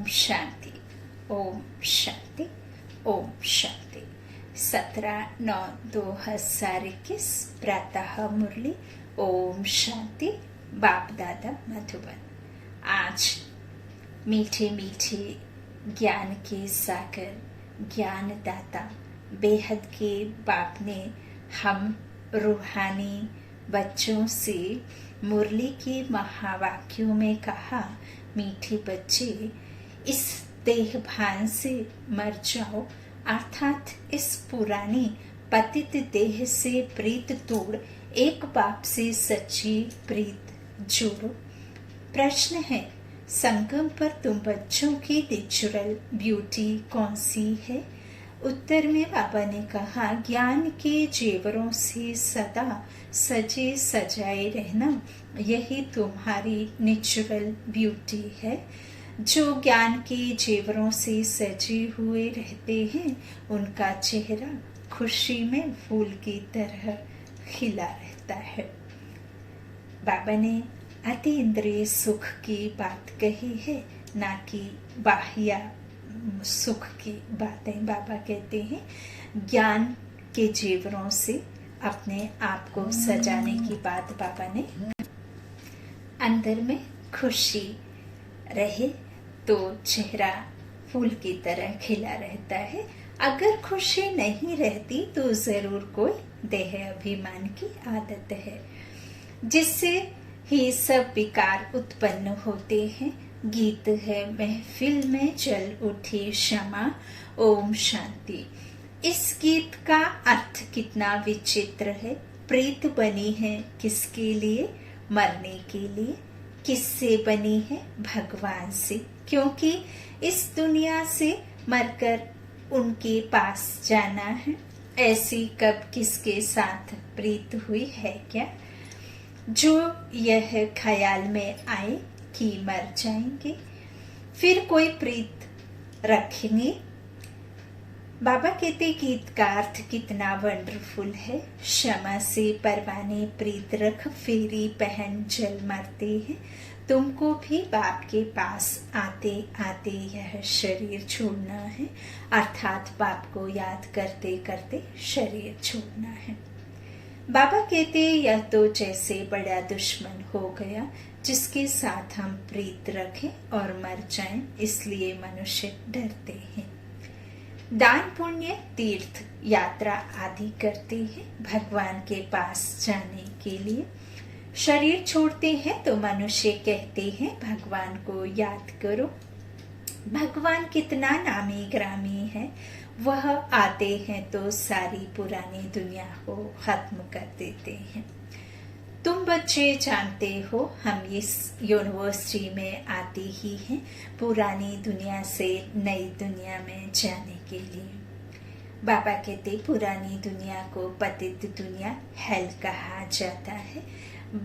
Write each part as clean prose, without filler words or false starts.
शांति, ओम शांति, ओम शांति। 17/9/2021 प्रातः मुरली। ओम शांति। बाप दादा मधुबन। आज मीठे मीठे ज्ञान के सागर ज्ञानदाता बेहद के बाप ने हम रूहानी बच्चों से मुरली के महावाक्यों में कहा, मीठे बच्चे, इस देह भान से मर जाओ, अर्थात इस पुरानी पतित देह से प्रीत तोड़ एक बाप से सच्ची प्रीत जोड़ो। प्रश्न है, संगम पर तुम बच्चों की नेचुरल ब्यूटी कौन सी है? उत्तर में बाबा ने कहा, ज्ञान के जेवरों से सदा सजे सजाए रहना, यही तुम्हारी नेचुरल ब्यूटी है। जो ज्ञान के जेवरों से सजे हुए रहते हैं, उनका चेहरा खुशी में फूल की तरह खिला रहता है। बाबा ने अति इंद्रिय सुख की बात कही है, ना कि बाह्य सुख की बातें। बाबा कहते हैं, ज्ञान के जेवरों से अपने आप को सजाने की बात बाबा ने। अंदर में खुशी रहे तो चेहरा फूल की तरह खिला रहता है। अगर खुशी नहीं रहती तो जरूर कोई देह अभिमान की आदत है, जिससे ही सब विकार उत्पन्न होते हैं। गीत है, महफिल में जल उठी क्षमा, ओम शांति। इस गीत का अर्थ कितना विचित्र है। प्रीत बनी है किसके लिए? मरने के लिए। किससे बनी है? भगवान से, क्योंकि इस दुनिया से मरकर उनके पास जाना है। ऐसी कब किसके साथ प्रीत हुई है क्या? जो यह ख्याल में आए कि मर जाएंगे, फिर कोई प्रीत रखेंगे? बाबा कहते, गीत का अर्थ कितना वंडरफुल है। क्षमा से परवाने प्रीत रख, फेरी पहन जल मरते हैं। तुमको भी बाप के पास आते आते यह शरीर छोड़ना है, अर्थात बाप को याद करते करते शरीर छोड़ना है। बाबा कहते, यह तो जैसे बड़ा दुश्मन हो गया जिसके साथ हम प्रीत रखें और मर जाएं, इसलिए मनुष्य डरते हैं। दान पुण्य तीर्थ यात्रा आदि करते हैं भगवान के पास जाने के लिए। शरीर छोड़ते हैं तो मनुष्य कहते हैं, भगवान को याद करो। भगवान कितना नामी ग्रामी है। वह आते हैं तो सारी पुरानी दुनिया को खत्म कर देते हैं। तुम बच्चे जानते हो, हम इस यूनिवर्सिटी में आते ही हैं पुरानी दुनिया से नई दुनिया में जाने के लिए। बाबा कहते, पुरानी दुनिया को पतित दुनिया हेल कहा जाता है।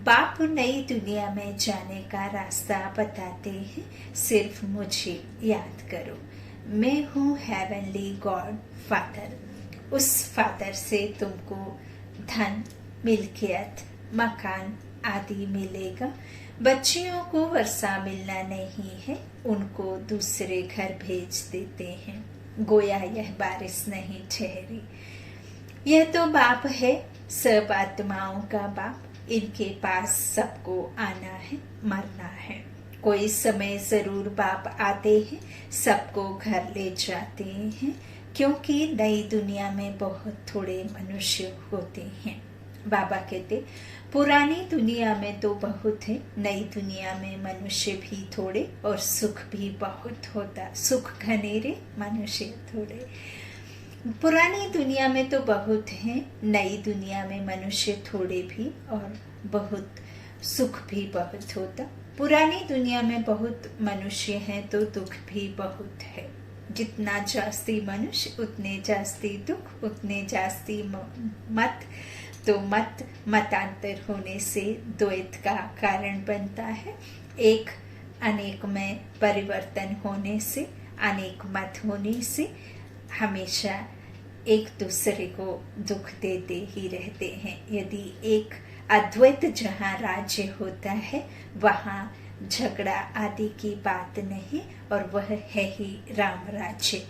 बाप नई दुनिया में जाने का रास्ता बताते हैं। सिर्फ मुझे याद करो, मैं हूँ हेवनली गॉड फादर। उस फादर से तुमको धन, मिल्कियत, मकान आदि मिलेगा। बच्चियों को वर्षा मिलना नहीं है, उनको दूसरे घर भेज देते हैं, गोया यह बारिश नहीं ठहरी। यह तो बाप है, सब आत्माओं का बाप। इनके पास सबको आना है, मरना है। कोई समय जरूर बाप आते हैं, सबको घर ले जाते हैं, क्योंकि नई दुनिया में बहुत थोड़े मनुष्य होते हैं। बाबा कहते, पुरानी दुनिया में तो बहुत है, नई दुनिया में मनुष्य भी थोड़े और सुख भी बहुत होता। सुख घनेरे, मनुष्य थोड़े। पुरानी दुनिया में तो बहुत है, नई दुनिया में मनुष्य थोड़े भी और बहुत सुख भी बहुत होता। पुरानी दुनिया में बहुत मनुष्य हैं तो दुख भी बहुत है। जितना जास्ती मनुष्य उतने जास्ती दुख, उतने जास्ती मत। तो मतांतर होने से द्वैत का कारण बनता है। एक अनेक में परिवर्तन होने से, अनेक मत होने से हमेशा एक दूसरे को दुख देते ही रहते हैं। यदि एक अद्वैत जहाँ राज्य होता है, वहाँ झगड़ा आदि की बात नहीं, और वह है ही राम राज्य।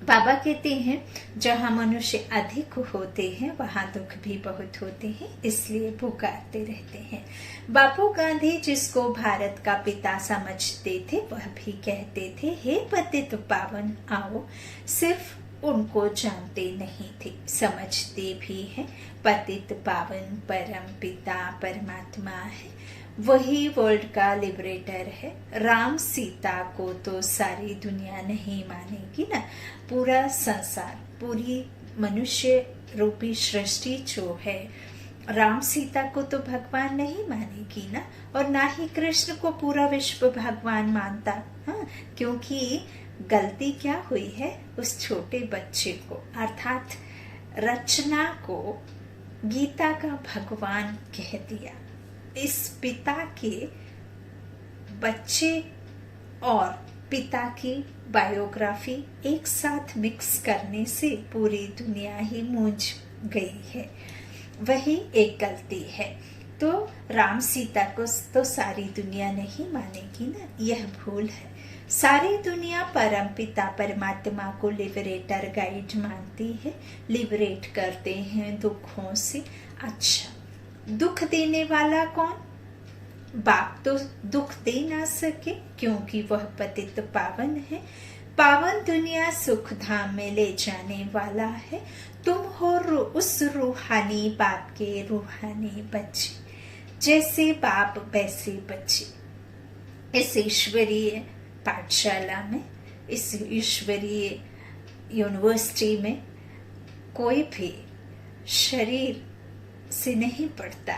बाबा कहते हैं जहाँ मनुष्य अधिक होते हैं वहाँ दुख भी बहुत होते हैं, इसलिए पुकारते रहते हैं। बापू गांधी जिसको भारत का पिता समझते थे वह भी कहते थे, हे पतित पावन आओ। सिर्फ उनको जानते नहीं थे, समझते भी हैं। पतित पावन परम पिता परमात्मा है, वही वर्ल्ड का लिबरेटर है। राम सीता को तो सारी दुनिया नहीं मानेगी ना, पूरा संसार, पूरी मनुष्य रूपी सृष्टि जो है, राम सीता को तो भगवान नहीं मानेगी ना, और ना ही कृष्ण को पूरा विश्व भगवान मानता। हाँ, क्योंकि गलती क्या हुई है, उस छोटे बच्चे को अर्थात रचना को गीता का भगवान कह दिया। इस पिता के बच्चे और पिता की बायोग्राफी एक साथ मिक्स करने से पूरी दुनिया ही मूंझ गई है, वही एक गलती है। तो राम सीता को तो सारी दुनिया नहीं मानेगी ना, यह भूल है। सारी दुनिया परम पिता परमात्मा को लिबरेटर गाइड मानती है, लिबरेट करते हैं दुखों से। अच्छा, दुख देने वाला कौन? बाप तो दुख दे ना सके क्योंकि वह पतित पावन है। पावन दुनिया सुख धाम में ले जाने वाला है। तुम हो उस रूहानी बाप के रूहानी बच्चे, जैसे बाप वैसे बच्चे। इस ईश्वरीय पाठशाला में, इस ईश्वरीय यूनिवर्सिटी में कोई भी शरीर से नहीं पढ़ता,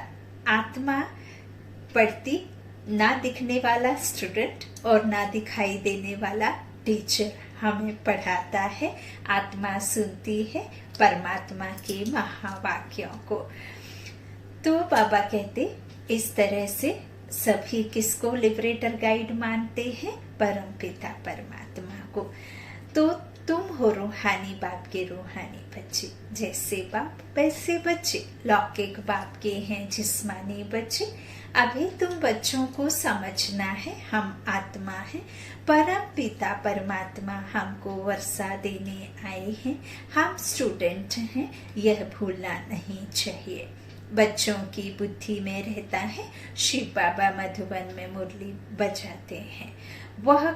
आत्मा पढ़ती। ना दिखने वाला स्टूडेंट और ना दिखाई देने वाला टीचर हमें पढ़ाता है। आत्मा सुनती है परमात्मा के महावाक्यों को। तो बाबा कहते इस तरह से सभी किसको लिबरेटर गाइड मानते हैं? परम पिता परमात्मा को। तो तुम हो रूहानी बाप के रूहानी बच्चे, जैसे बाप वैसे बच्चे। लौकिक बाप के हैं जिस्मानी बच्चे। अभी तुम बच्चों को समझना है, हम आत्मा हैं, परम पिता परमात्मा हमको वर्षा देने आए हैं, हम स्टूडेंट हैं, यह भूलना नहीं चाहिए। बच्चों की बुद्धि में रहता है शिव बाबा मधुबन में मुरली बजाते हैं, वह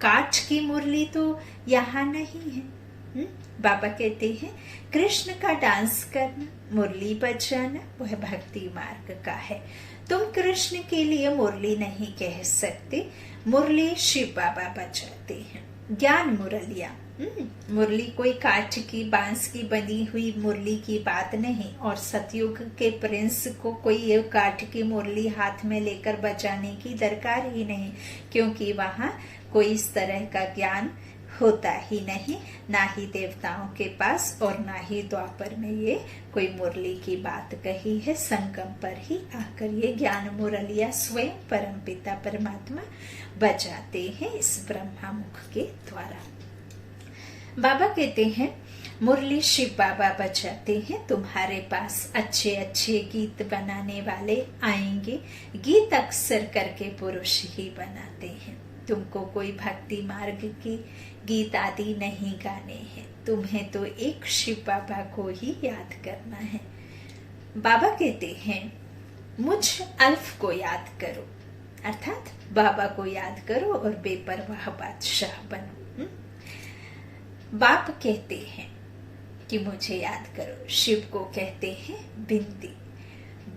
कांच की मुरली तो यहाँ नहीं है। बाबा कहते हैं कृष्ण का डांस करना, मुरली बजाना वह भक्ति मार्ग का है। तुम कृष्ण के लिए मुरली नहीं कह सकते, मुरली शिव बाबा बजाते हैं। ज्ञान मुरलिया, मुरली कोई काठ की बांस की बनी हुई मुरली की बात नहीं। और सतयुग के प्रिंस को कोई ये काठ की मुरली हाथ में लेकर बजाने की दरकार ही नहीं, क्योंकि वहाँ कोई इस तरह का ज्ञान होता ही नहीं, ना ही देवताओं के पास और ना ही द्वापर में ये कोई मुरली की बात कही है। संगम पर ही आकर ये ज्ञान मुरलिया स्वयं परम पिता परमात्मा बजाते हैं इस ब्रह्मा मुख के द्वारा। बाबा कहते हैं मुरली शिव बाबा बजाते हैं, तुम्हारे पास अच्छे अच्छे गीत बनाने वाले आएंगे। गीत अक्सर करके पुरुष ही बनाते हैं। तुमको कोई भक्ति मार्ग के गीत आदि नहीं गाने हैं, तुम्हें तो एक शिव बाबा को ही याद करना है। बाबा कहते हैं मुझ अल्फ को याद करो, अर्थात बाबा को याद करो और बेपरवाह बादशाह बनो। बाप कहते हैं कि मुझे याद करो, शिव को कहते हैं बिंदी।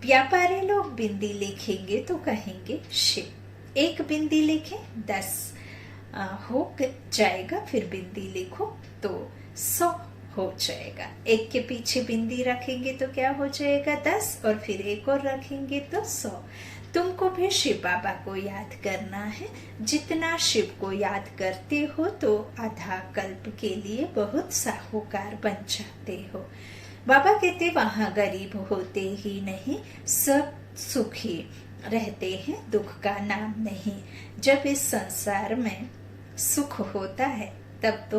व्यापारी लोग बिंदी लिखेंगे तो कहेंगे शिव। एक बिंदी लिखे 10 हो जाएगा, फिर बिंदी लिखो तो 100 हो जाएगा। एक के पीछे बिंदी रखेंगे तो क्या हो जाएगा 10, और फिर एक और रखेंगे तो 100। तुमको भी शिव बाबा को याद करना है। जितना शिव को याद करते हो तो आधा कल्प के लिए बहुत साहूकार बन जाते हो। बाबा कहते वहां गरीब होते ही नहीं, सब सुखी रहते हैं, दुख का नाम नहीं। जब इस संसार में सुख होता है तब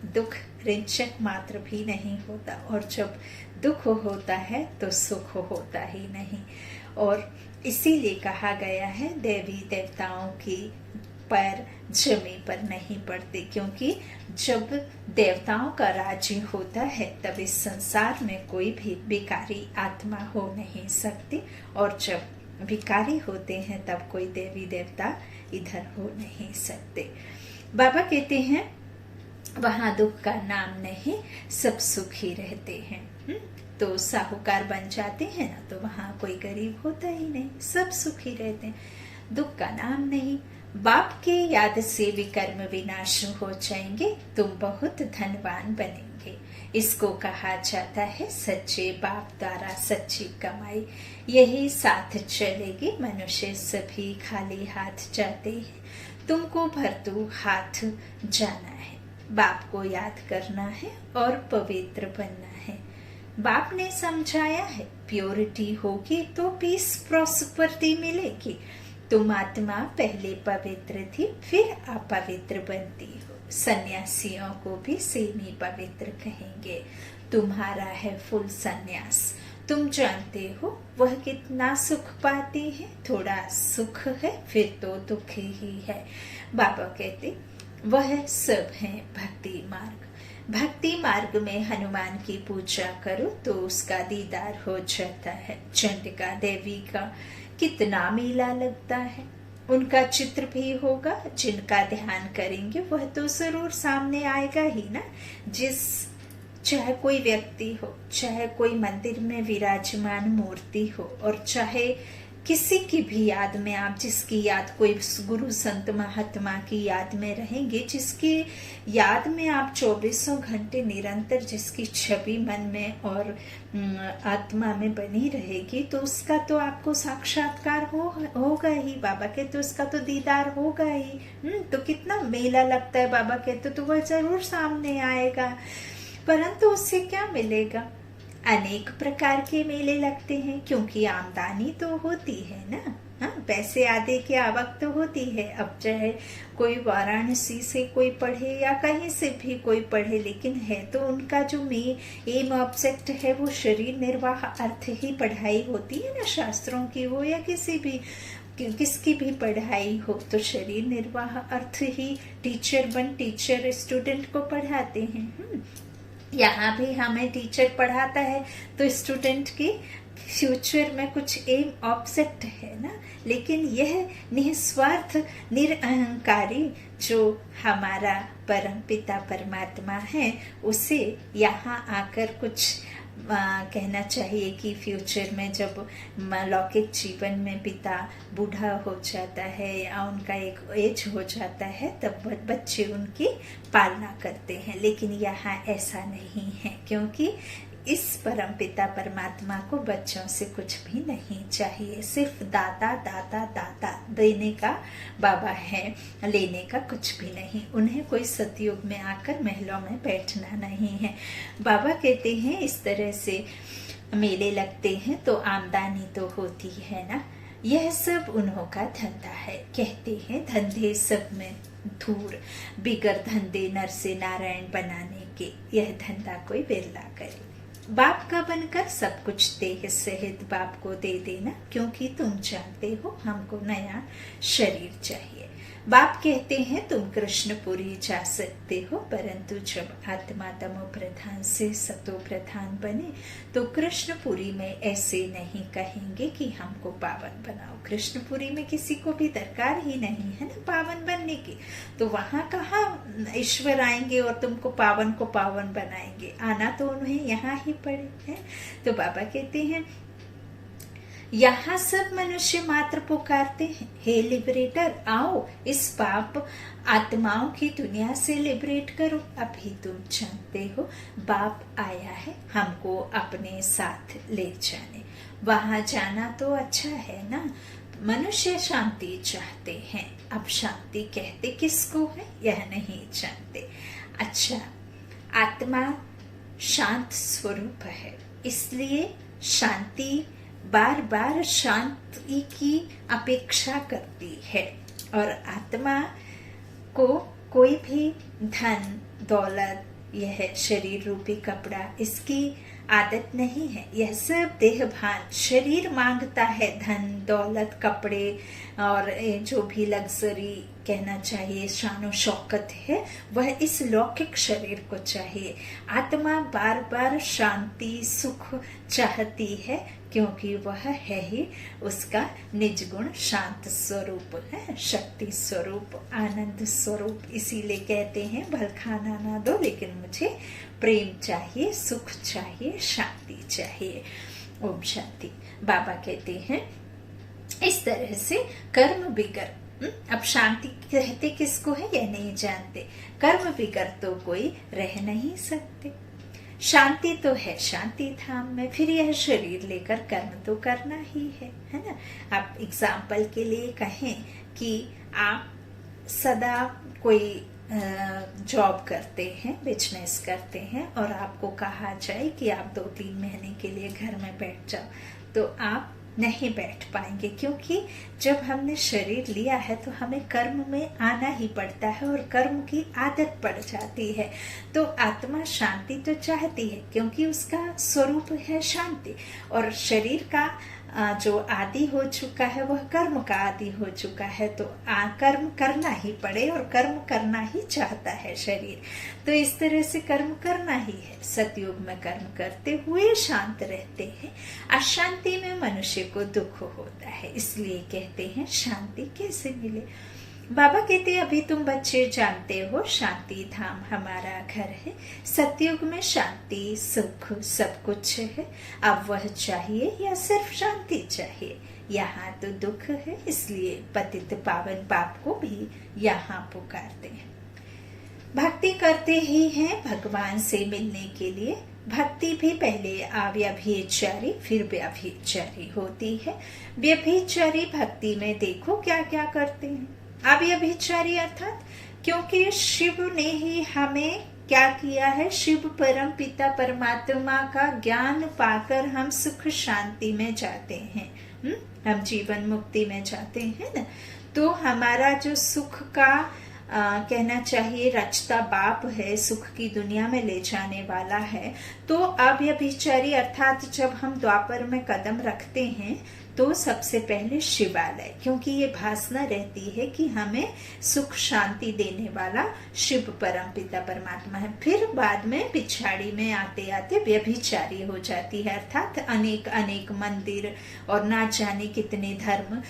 दुख रिंचक मात्र भी नहीं होता, और जब दुख होता है तो सुख होता ही नहीं। और इसीलिए कहा गया है देवी देवताओं की पैर जमीन पर नहीं पड़ते, क्योंकि जब देवताओं का राज्य होता है तब इस संसार में कोई भी विकारी आत्मा हो नहीं सकती, और जब विकारी होते हैं तब कोई देवी देवता इधर हो नहीं सकते। बाबा कहते हैं वहां दुख का नाम नहीं, सब सुखी रहते हैं। तो साहूकार बन जाते हैं ना, तो वहां कोई गरीब होता ही नहीं, सब सुखी रहते हैं, दुख का नाम नहीं। बाप के याद से विकर्म विनाश हो जाएंगे, तुम बहुत धनवान बनेंगे। इसको कहा जाता है सच्चे बाप द्वारा सच्ची कमाई, यही साथ चलेगी। मनुष्य सभी खाली हाथ जाते हैं, तुमको भरतू हाथ जाना है। बाप को याद करना है और पवित्र बनना है। बाप ने समझाया है प्योरिटी होगी तो पीस प्रॉस्पेरिटी मिलेगी। तुम आत्मा पहले पवित्र थी, फिर अपवित्र बनती हो। सन्यासियों को भी सेमी पवित्र कहेंगे। तुम्हारा है फुल सन्यास, तुम जानते हो वह कितना सुख पाते हैं। थोड़ा सुख है फिर तो दुख ही है। बाबा कहते वह सब है भक्ति मार्ग। भक्ति मार्ग में हनुमान की पूजा करो तो उसका दीदार हो जाता है। चंडिका देवी का कितना मेला लगता है, उनका चित्र भी होगा। जिनका ध्यान करेंगे वह तो जरूर सामने आएगा ही ना। चाहे कोई व्यक्ति हो, चाहे कोई मंदिर में विराजमान मूर्ति हो, और चाहे किसी की भी याद में आप, जिसकी याद कोई गुरु संत महात्मा की याद में रहेंगे, जिसकी याद में आप 24 घंटे निरंतर जिसकी छवि मन में और आत्मा में बनी रहेगी, तो उसका तो आपको साक्षात्कार होगा ही। बाबा के तो उसका तो दीदार होगा ही। तो कितना मेला लगता है बाबा के तो वह जरूर सामने आएगा। परंतु उससे क्या मिलेगा? अनेक प्रकार के मेले लगते हैं, क्योंकि आमदनी तो होती है ना। हाँ, पैसे आदि की आवक तो होती है। अब चाहे कोई वाराणसी से कोई पढ़े या कहीं से भी कोई पढ़े, लेकिन है तो उनका जो एम ऑब्जेक्ट है वो शरीर निर्वाह अर्थ ही पढ़ाई होती है ना। शास्त्रों की हो या किसकी भी पढ़ाई हो, तो शरीर निर्वाह अर्थ ही टीचर स्टूडेंट को पढ़ाते हैं। यहाँ भी हमें टीचर पढ़ाता है तो स्टूडेंट की फ्यूचर में कुछ एम ऑब्जेक्ट है ना। लेकिन यह निस्वार्थ निरअहंकारी जो हमारा परम पिता परमात्मा है, उसे यहाँ आकर कुछ कहना चाहिए कि फ्यूचर में जब लौकिक जीवन में पिता बूढ़ा हो जाता है या उनका एक एज हो जाता है, तब बच्चे उनकी पालना करते हैं। लेकिन यहाँ ऐसा नहीं है, क्योंकि इस परम पिता परमात्मा को बच्चों से कुछ भी नहीं चाहिए। सिर्फ दाता दाता दाता देने का बाबा है, लेने का कुछ भी नहीं। उन्हें कोई सतयुग में आकर महलों में बैठना नहीं है। बाबा कहते हैं इस तरह से मेले लगते हैं तो आमदनी तो होती है ना। यह सब उन्हों का धंधा है। कहते हैं धंधे सब में धूर, बिगर धंधे नर से नारायण बनाने के, यह धंधा कोई बिरला करे। बाप का बनकर सब कुछ देह सहित बाप को दे देना, क्योंकि तुम जानते हो हमको नया शरीर चाहिए। बाप कहते हैं तुम कृष्णपुरी जा सकते हो, परंतु जब आत्मा तमो प्रधान से सतो प्रधान बने तो कृष्णपुरी में ऐसे नहीं कहेंगे कि हमको पावन बनाओ। कृष्णपुरी में किसी को भी दरकार ही नहीं है ना पावन बनने की। तो वहाँ कहाँ ईश्वर आएंगे और तुमको पावन को पावन बनाएंगे? आना तो उन्हें यहाँ ही पड़े हैं। तो बाबा कहते हैं यहाँ सब मनुष्य मात्र पुकारते हैं, हे लिबरेटर आओ इस पाप आत्माओं की दुनिया से लिबरेट करो। अभी तुम जानते हो बाप आया है हमको अपने साथ ले जाने। वहां जाना तो अच्छा है ना। मनुष्य शांति चाहते हैं, अब शांति कहते किसको है यह नहीं जानते। अच्छा, आत्मा शांत स्वरूप है, इसलिए शांति बार बार शांति की अपेक्षा करती है। और आत्मा को कोई भी धन दौलत, यह शरीर रूपी कपड़ा, इसकी आदत नहीं है। यह सब देहभान शरीर मांगता है, धन दौलत कपड़े और जो भी लग्जरी कहना चाहिए शानो शौकत है, वह इस लौकिक शरीर को चाहिए। आत्मा बार बार शांति सुख चाहती है, क्योंकि वह है ही उसका निज गुण शांत स्वरूप है, शक्ति स्वरूप, आनंद स्वरूप। इसीलिए कहते हैं भल खाना ना दो लेकिन मुझे प्रेम चाहिए, सुख चाहिए, शांति चाहिए। ओम शांति। बाबा कहते हैं इस तरह से कर्म बिगर, अब शांति कहते किसको है यह नहीं जानते। कर्म बिगर तो कोई रह नहीं सकते। शांति तो है शांति धाम में, फिर यह शरीर लेकर कर्म तो करना ही है ना। आप एग्जाम्पल के लिए कहें कि आप सदा कोई जॉब करते हैं, बिजनेस करते हैं, और आपको कहा जाए कि आप 2-3 महीने के लिए घर में बैठ जाओ, तो आप नहीं बैठ पाएंगे, क्योंकि जब हमने शरीर लिया है तो हमें कर्म में आना ही पड़ता है और कर्म की आदत पड़ जाती है। तो आत्मा शांति तो चाहती है, क्योंकि उसका स्वरूप है शांति, और शरीर का जो आदि हो चुका है वह कर्म का आदि हो चुका है, तो कर्म करना ही पड़े और कर्म करना ही चाहता है शरीर। तो इस तरह से कर्म करना ही है। सतयुग में कर्म करते हुए शांत रहते हैं, अशांति में मनुष्य को दुख होता है। इसलिए कहते हैं शांति कैसे मिले। बाबा कहते हैं अभी तुम बच्चे जानते हो शांति धाम हमारा घर है। सतयुग में शांति सुख सब कुछ है। अब वह चाहिए या सिर्फ शांति चाहिए? यहाँ तो दुख है, इसलिए पतित पावन बाप को भी यहाँ पुकारते हैं। भक्ति करते ही हैं भगवान से मिलने के लिए। भक्ति भी पहले अव्यभिचारी फिर व्यभिचारी होती है। व्यभिचारी भक्ति में देखो क्या क्या करते हैं। अव्यभिचारी अर्थात क्योंकि शिव ने ही हमें क्या किया है, शिव परम पिता परमात्मा का ज्ञान पाकर हम सुख शांति में जाते हैं, हम जीवन मुक्ति में जाते हैं ना। तो हमारा जो सुख का कहना चाहिए रचता बाप है, सुख की दुनिया में ले जाने वाला है। तो अव्यभिचारी अर्थात जब हम द्वापर में कदम रखते हैं तो सबसे पहले शिवालय, क्योंकि ये भासना रहती है कि हमें सुख शांति देने वाला शिव परम पिता परमात्मा है। फिर बाद में पिछाड़ी में आते आते व्यभिचारी हो जाती है, अर्थात अनेक अनेक मंदिर और ना जाने कितने धर्म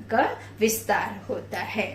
का विस्तार होता है।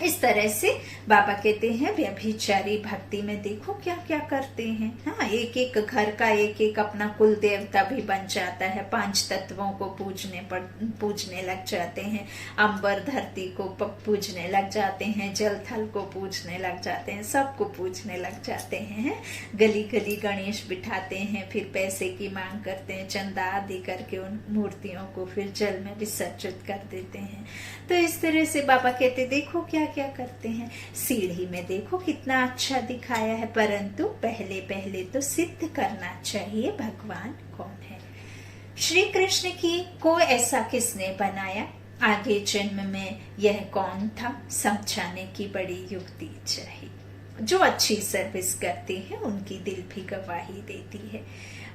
इस तरह से बाबा कहते हैं व्यभिचारी भक्ति में देखो क्या क्या करते हैं। हाँ, एक एक घर का एक एक अपना कुल देवता भी बन जाता है। 5 तत्वों को पूजने लग जाते हैं, अंबर धरती को पूजने लग जाते हैं, जल थल को पूजने लग जाते हैं, सबको पूजने लग जाते हैं। गली गली गणेश बिठाते हैं, फिर पैसे की मांग करते हैं, चंदा आदि करके उन मूर्तियों को फिर जल में विसर्जित कर देते हैं। तो इस तरह से बाबा कहते देखो क्या क्या करते हैं। सीढ़ी में देखो कितना अच्छा दिखाया है, परंतु पहले पहले तो सिद्ध करना चाहिए भगवान कौन है। श्री कृष्ण की को ऐसा किसने बनाया, आगे जन्म में यह कौन था, समझाने की बड़ी युक्ति चाहिए। जो अच्छी सर्विस करते हैं उनकी दिल भी गवाही देती है।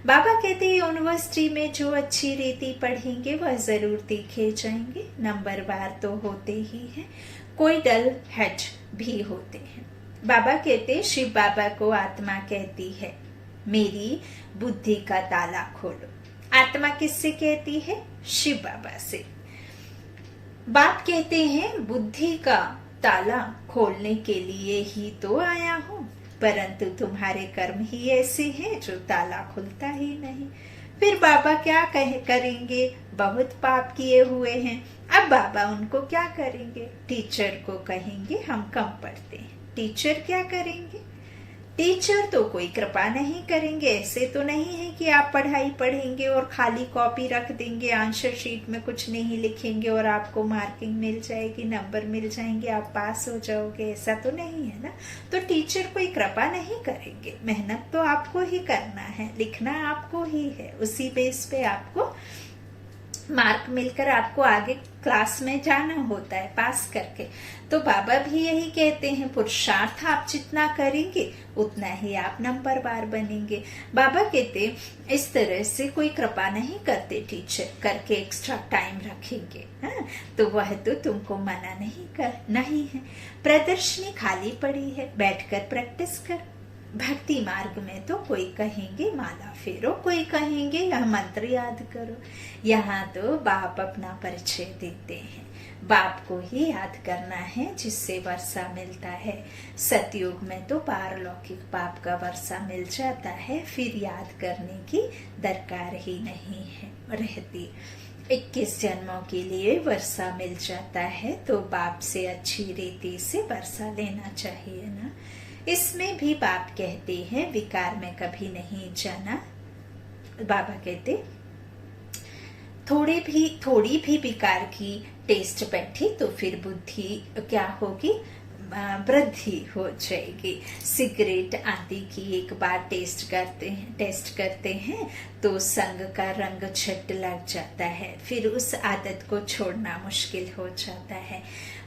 बाबा कहते हैं यूनिवर्सिटी में जो अच्छी रीति पढ़ेंगे वह जरूर देखे जाएंगे। नंबरवार तो होते ही हैं, कोई डल हेड भी होते हैं। बाबा कहते शिव बाबा को आत्मा कहती है मेरी बुद्धि का ताला खोलो। आत्मा किससे कहती है? शिव बाबा से। बाप कहते हैं बुद्धि का ताला खोलने के लिए ही तो आया हूँ, परंतु तुम्हारे कर्म ही ऐसे हैं जो ताला खुलता ही नहीं। फिर बाबा क्या करेंगे, बहुत पाप किए हुए हैं। अब बाबा उनको क्या करेंगे, टीचर को कहेंगे हम कम पढ़ते हैं। टीचर क्या करेंगे, टीचर तो कोई कृपा नहीं करेंगे। ऐसे तो नहीं है कि आप पढ़ाई पढ़ेंगे और खाली कॉपी रख देंगे, आंसर शीट में कुछ नहीं लिखेंगे और आपको मार्किंग मिल जाएगी, नंबर मिल जाएंगे, आप पास हो जाओगे। ऐसा तो नहीं है ना। तो टीचर कोई कृपा नहीं करेंगे, मेहनत तो आपको ही करना है, लिखना आपको ही है। उसी बेस पे आपको मार्क मिलकर आपको आगे क्लास में जाना होता है पास करके। तो बाबा भी यही कहते हैं, पुरुषार्थ आप जितना करेंगे उतना ही आप नंबरवार बनेंगे। बाबा कहते इस तरह से कोई कृपा नहीं करते टीचर करके एक्स्ट्रा टाइम रखेंगे, हाँ? तो वह तो तुमको मना नहीं है। प्रदर्शनी खाली पड़ी है, बैठकर प्रैक्टिस कर। भक्ति मार्ग में तो कोई कहेंगे माला फेरो, कोई कहेंगे यह मंत्र याद करो। यहाँ तो बाप अपना परिचय देते हैं, बाप को ही याद करना है जिससे वर्षा मिलता है। सतयुग में तो पारलौकिक बाप का वर्षा मिल जाता है, फिर याद करने की दरकार ही नहीं है रहती। 21 जन्मों के लिए वर्षा मिल जाता है, तो बाप से अच्छी रीति से वर्षा लेना चाहिए ना। इसमें भी बाप कहते हैं विकार में कभी नहीं जाना। बाबा कहते थोड़ी भी विकार की टेस्ट बैठी तो फिर बुद्धि क्या होगी, वृद्धि हो जाएगी। सिगरेट आदि की एक बार टेस्ट करते हैं तो संग का रंग झट लग जाता है, फिर उस आदत को छोड़ना मुश्किल हो जाता है।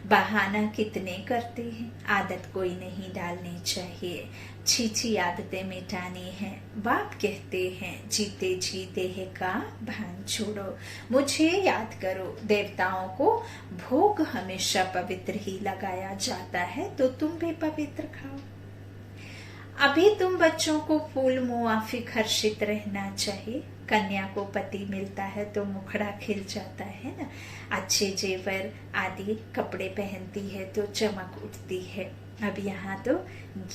बहाना कितने करते हैं, आदत कोई नहीं डालनी चाहिए। छी आदतें मिटानी है। बाप कहते हैं जीते जी देह का भान छोड़ो, मुझे याद करो। देवताओं को भोग हमेशा पवित्र ही लगाया जाता है, तो तुम भी पवित्र खाओ। अभी तुम बच्चों को फूल मुआफिक हर्षित रहना चाहिए। कन्या को पति मिलता है तो मुखड़ा खिल जाता है ना, अच्छे जेवर आदि कपड़े पहनती है तो चमक उठती है। अब यहाँ तो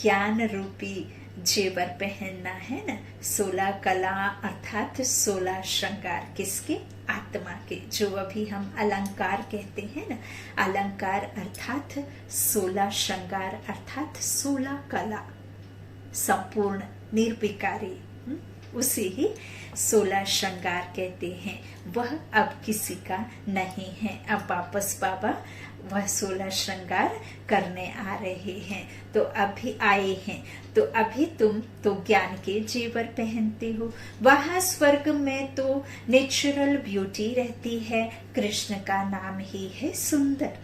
ज्ञान रूपी जेवर पहनना है ना। 16 कला अर्थात 16 श्रृंगार किसके, आत्मा के, जो अभी हम अलंकार कहते हैं ना। अलंकार अर्थात 16 श्रृंगार अर्थात 16 कला, संपूर्ण निर्विकारी, उसे ही 16 श्रृंगार कहते हैं। वह अब किसी का नहीं है। अब वापस बाबा वह 16 श्रृंगार करने आ रहे हैं, तो अभी आए हैं। तो अभी तुम तो ज्ञान के जेवर पहनते हो। वहाँ स्वर्ग में तो नेचुरल ब्यूटी रहती है, कृष्ण का नाम ही है सुंदर।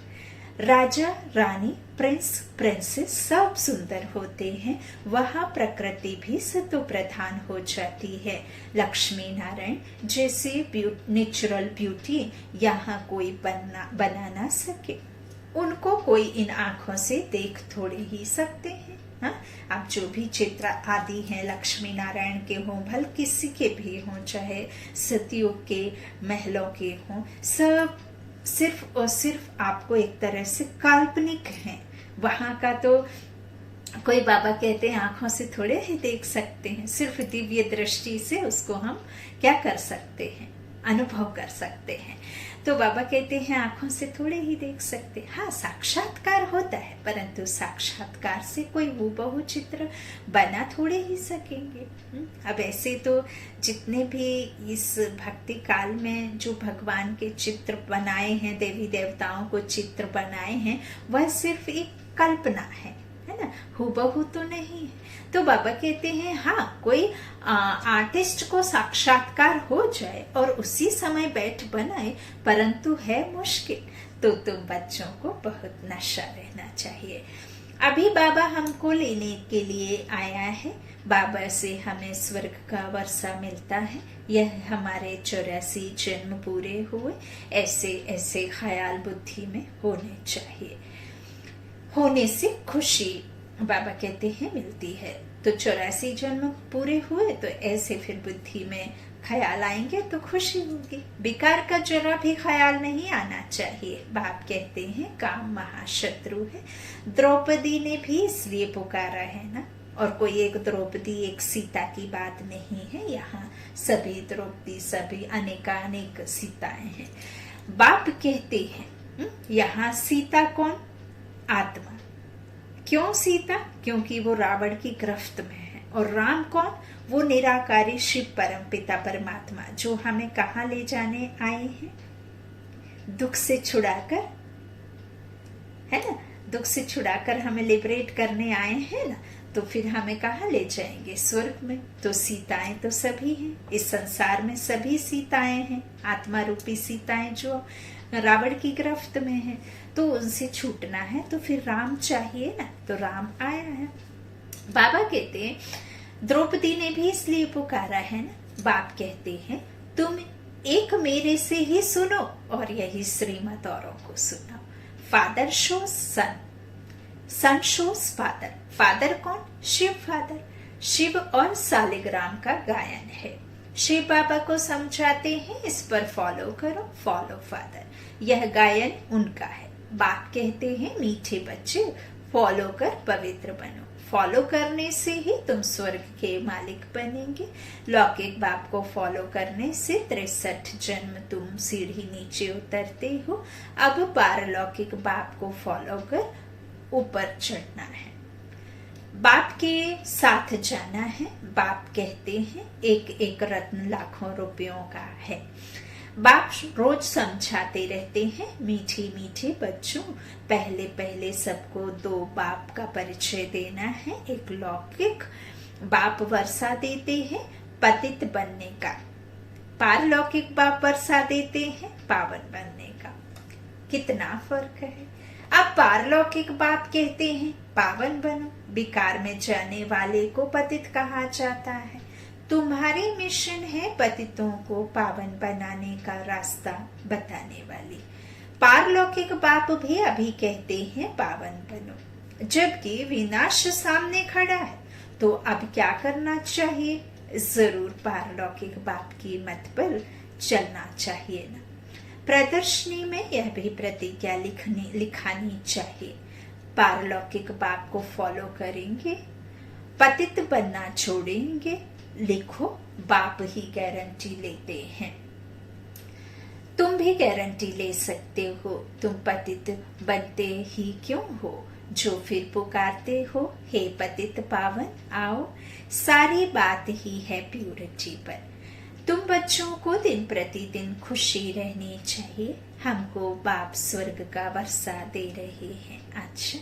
राजा रानी प्रिंस प्रिंसेस सब सुंदर होते हैं। वहाँ प्रकृति भी सतो प्रधान हो जाती है। लक्ष्मी नारायण जैसे नेचुरल ब्यूटी यहाँ कोई बना ना सके। उनको कोई इन आंखों से देख थोड़े ही सकते हैं। हाँ, अब जो भी चित्र आदि हैं लक्ष्मी नारायण के हों, भल किसी के भी हों, चाहे सतयुग के महलों के हों, सब सिर्फ और सिर्फ आपको एक तरह से काल्पनिक हैं। वहां का तो कोई बाबा कहते हैं आंखों से थोड़े ही देख सकते हैं, सिर्फ दिव्य दृष्टि से उसको हम क्या कर सकते हैं, अनुभव कर सकते हैं। तो बाबा कहते हैं आंखों से थोड़े ही देख सकते हैं। हाँ, साक्षात्कार होता है, परंतु साक्षात्कार से कोई हूबहू चित्र बना थोड़े ही सकेंगे। अब ऐसे तो जितने भी इस भक्ति काल में जो भगवान के चित्र बनाए हैं, देवी देवताओं को चित्र बनाए हैं, वह सिर्फ एक कल्पना है ना, हूबहू तो नहीं है। तो बाबा कहते हैं हाँ, कोई आर्टिस्ट को साक्षात्कार हो जाए और उसी समय बैठ बनाए, परंतु है मुश्किल। तो तुम बच्चों को बहुत नशा रहना चाहिए। अभी बाबा हमको लेने के लिए आया है। बाबा से हमें स्वर्ग का वर्षा मिलता है। यह हमारे 84 जन्म पूरे हुए, ऐसे ऐसे ख्याल बुद्धि में होने चाहिए। होने से खुशी बाबा कहते हैं मिलती है। तो 84 जन्म पूरे हुए तो ऐसे फिर बुद्धि में ख्याल आएंगे तो खुशी होगी। बेकार का जरा भी ख्याल नहीं आना चाहिए। बाप कहते हैं काम महाशत्रु है। द्रौपदी ने भी इसलिए पुकारा है ना, और कोई एक द्रौपदी एक सीता की बात नहीं है। यहाँ सभी द्रौपदी, सभी अनेकानेक सीताएं हैं। बाप कहते हैं यहाँ सीता कौन, आत्मा। क्यों सीता, क्योंकि वो रावण की गिरफ्त में है। और राम कौन, वो निराकारी शिव परम पिता परमात्मा, जो हमें कहाँ ले जाने आए हैं, दुख से छुड़ाकर, है ना, दुख से छुड़ाकर हमें लिबरेट करने आए हैं ना। तो फिर हमें कहाँ ले जाएंगे, स्वर्ग में। तो सीताएं तो सभी हैं, इस संसार में सभी सीताएं हैं, आत्मा रूपी सीताएं जो रावण की गिरफ्त में है, तो उनसे छूटना है, तो फिर राम चाहिए ना, तो राम आया है। बाबा कहते हैं द्रौपदी ने भी इसलिए पुकारा है ना। बाप कहते हैं तुम एक मेरे से ही सुनो और यही श्रीमत औरों को सुनाओ। फादर शोज सन, सन शोज फादर। फादर कौन? शिव फादर। शिव और सालिग्राम का गायन है। शिव बाबा को समझाते हैं इस पर फॉलो करो, फॉलो फादर। यह गायन उनका है। बाप कहते हैं मीठे बच्चे फॉलो कर पवित्र बनो। फॉलो करने से ही तुम स्वर्ग के मालिक बनेंगे। लौकिक बाप को फॉलो करने से 63 जन्म तुम सीढ़ी नीचे उतरते हो। अब पारलौकिक बाप को फॉलो कर ऊपर चढ़ना है, बाप के साथ जाना है। बाप कहते हैं एक एक रत्न लाखों रुपयों का है। बाप रोज समझाते रहते हैं मीठे मीठे बच्चों, पहले पहले सबको 2 बाप का परिचय देना है। एक लौकिक बाप वर्षा देते हैं पतित बनने का, पारलौकिक बाप वर्षा देते हैं पावन बनने का। कितना फर्क है। अब पारलौकिक बाप कहते हैं पावन बनो। विकार में जाने वाले को पतित कहा जाता है। तुम्हारी मिशन है पतितों को पावन बनाने का रास्ता बताने वाली। पारलौकिक बाप भी अभी कहते हैं पावन बनो, जबकि विनाश सामने खड़ा है। तो अब क्या करना चाहिए? जरूर पारलौकिक बाप की मत पर चलना चाहिए ना। प्रदर्शनी में यह भी प्रतिज्ञा लिखानी चाहिए। पारलौकिक बाप को फॉलो करेंगे, पतित बनना छोड़ेंगे। लिखो, बाप ही गारंटी लेते हैं। तुम भी गारंटी ले सकते हो। तुम पतित बनते ही क्यों हो, जो फिर पुकारते हो हे पतित पावन आओ। सारी बात ही है प्यूरिटी पर। तुम बच्चों को दिन प्रतिदिन खुशी रहनी चाहिए। हमको बाप स्वर्ग का वर्षा दे रहे हैं। अच्छा,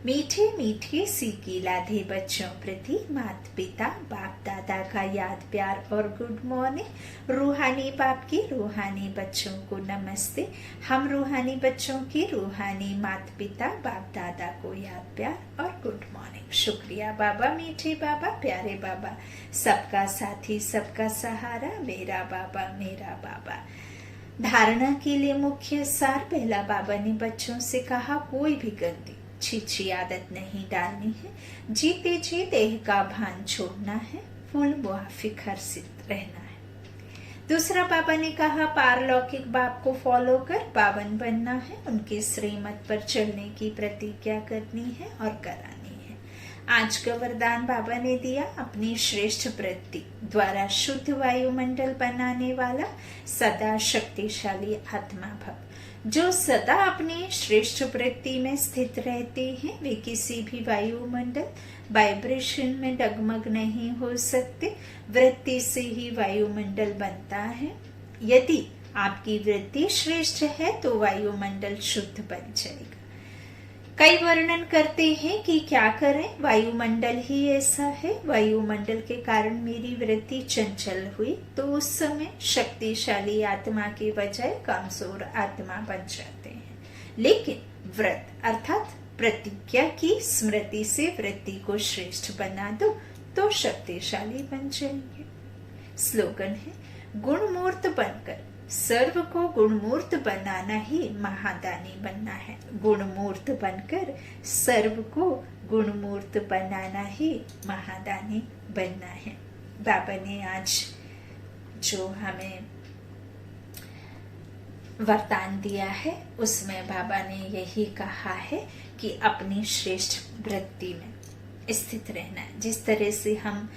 मीठे मीठे सीखी लाधे बच्चों प्रति माता पिता बाप दादा का याद प्यार और गुड मॉर्निंग। रूहानी बाप की रूहानी बच्चों को नमस्ते। हम रूहानी बच्चों की रूहानी माता पिता बाप दादा को याद प्यार और गुड मॉर्निंग। शुक्रिया बाबा, मीठे बाबा, प्यारे बाबा, सबका साथी सबका सहारा, मेरा बाबा मेरा बाबा। धारणा के लिए मुख्य सार। पहला, बाबा ने बच्चों से कहा कोई भी गंदी छीछी आदत नहीं डालनी है। जीते जी देह का भान छोड़ना है। फुल मुआफिक हर्षित रहना है। दूसरा, बाबा ने कहा पारलौकिक बाप को फॉलो कर पावन बनना है। उनके श्रीमत पर चलने की प्रतिज्ञा करनी है और करानी है। आज का वरदान बाबा ने दिया, अपनी श्रेष्ठ वृत्ति द्वारा शुद्ध वायुमंडल बनाने वाला सदा शक्तिशाली आत्मा भव। जो सदा अपनी श्रेष्ठ वृत्ति में स्थित रहते हैं वे किसी भी वायुमंडल वाइब्रेशन में डगमग नहीं हो सकते। वृत्ति से ही वायुमंडल बनता है। यदि आपकी वृत्ति श्रेष्ठ है तो वायुमंडल शुद्ध बन जाएगा। कई वर्णन करते हैं कि क्या करें, वायुमंडल ही ऐसा है। वायुमंडल के कारण मेरी वृत्ति चंचल हुई तो उस समय शक्तिशाली आत्मा के बजाय कमजोर आत्मा बन जाते हैं। लेकिन व्रत अर्थात प्रतिज्ञा की स्मृति से वृत्ति को श्रेष्ठ बना दो तो शक्तिशाली बन जाएंगे। स्लोगन है, गुणमूर्त बनकर सर्व को गुणमूर्त बनाना ही महादानी बनना है। गुणमूर्त बनकर सर्व को गुणमूर्त बनाना ही महादानी बनना है। बाबा ने आज जो हमें वरदान दिया है उसमें बाबा ने यही कहा है कि अपनी श्रेष्ठ वृत्ति में स्थित रहना है। जिस तरह से हम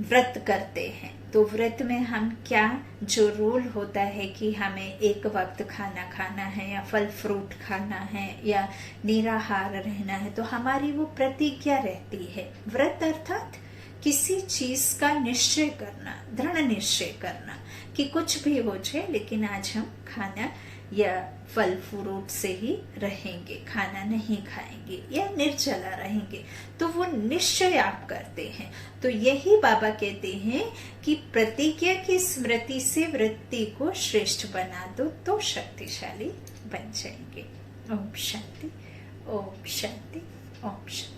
व्रत करते हैं तो व्रत में हम क्या जो रूल होता है कि हमें एक वक्त खाना खाना है या फल फ्रूट खाना है या निराहार रहना है, तो हमारी वो प्रतिज्ञा रहती है। व्रत अर्थात किसी चीज का निश्चय करना, दृढ़ निश्चय करना कि कुछ भी हो जाए लेकिन आज हम खाना या फल फ्रूट से ही रहेंगे, खाना नहीं खाएंगे या निर्जला रहेंगे। तो वो निश्चय आप करते हैं। तो यही बाबा कहते हैं कि प्रतिज्ञा की स्मृति से वृत्ति को श्रेष्ठ बना दो तो शक्तिशाली बन जाएंगे। ओम शांति, ओम शांति, ओम शांति।